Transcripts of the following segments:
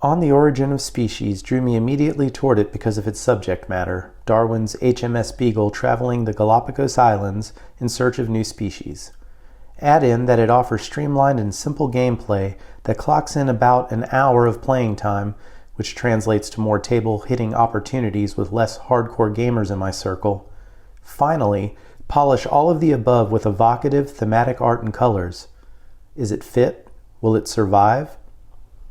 On the Origin of Species drew me immediately toward it because of its subject matter, Darwin's HMS Beagle traveling the Galapagos Islands in search of new species. Add in that it offers streamlined and simple gameplay that clocks in about an hour of playing time, which translates to more table-hitting opportunities with less hardcore gamers in my circle. Finally, polish all of the above with evocative, thematic art and colors. Is it fit? Will it survive?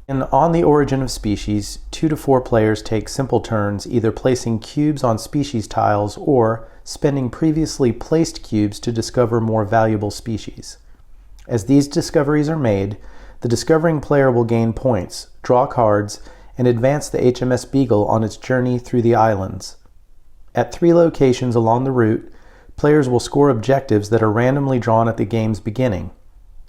And on the Origin of Species, 2 to 4 players take simple turns either placing cubes on species tiles or spending previously placed cubes to discover more valuable species. As these discoveries are made, the discovering player will gain points, draw cards, and advance the HMS Beagle on its journey through the islands. At 3 locations along the route, players will score objectives that are randomly drawn at the game's beginning.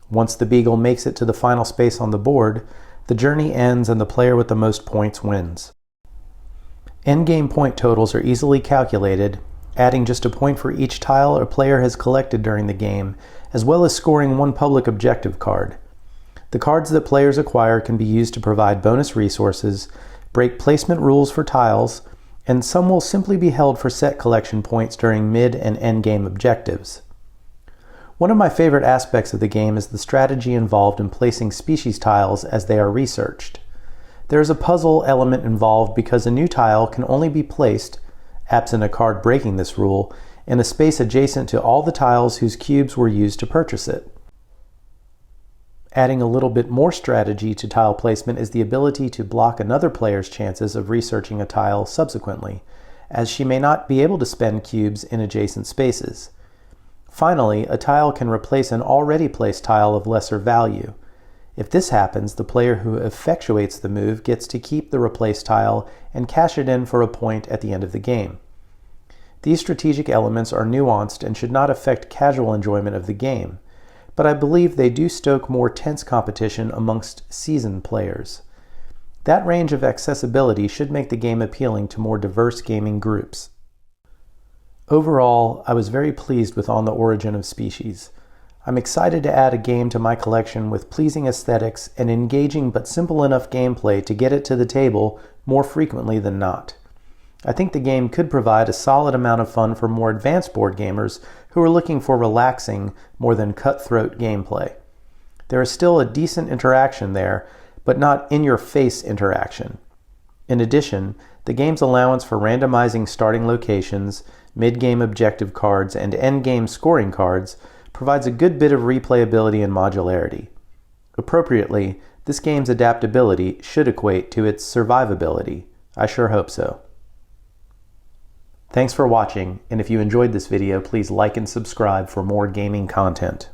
Once the Beagle makes it to the final space on the board, the journey ends and the player with the most points wins. Endgame point totals are easily calculated, adding just a point for each tile a player has collected during the game, as well as scoring 1 public objective card. The cards that players acquire can be used to provide bonus resources, break placement rules for tiles, and some will simply be held for set collection points during mid and endgame objectives. One of my favorite aspects of the game is the strategy involved in placing species tiles as they are researched. There is a puzzle element involved because a new tile can only be placed, absent a card breaking this rule, in a space adjacent to all the tiles whose cubes were used to purchase it. Adding a little bit more strategy to tile placement is the ability to block another player's chances of researching a tile subsequently, as she may not be able to spend cubes in adjacent spaces. Finally, a tile can replace an already placed tile of lesser value. If this happens, the player who effectuates the move gets to keep the replaced tile and cash it in for a point at the end of the game. These strategic elements are nuanced and should not affect casual enjoyment of the game, but I believe they do stoke more tense competition amongst seasoned players. That range of accessibility should make the game appealing to more diverse gaming groups. Overall, I was very pleased with On the Origin of Species. I'm excited to add a game to my collection with pleasing aesthetics and engaging but simple enough gameplay to get it to the table more frequently than not. I think the game could provide a solid amount of fun for more advanced board gamers who are looking for relaxing more than cutthroat gameplay. There is still a decent interaction there, but not in-your-face interaction. In addition, the game's allowance for randomizing starting locations, mid-game objective cards, and end-game scoring cards provides a good bit of replayability and modularity. Appropriately, this game's adaptability should equate to its survivability. I sure hope so. Thanks for watching, and if you enjoyed this video, please like and subscribe for more gaming content.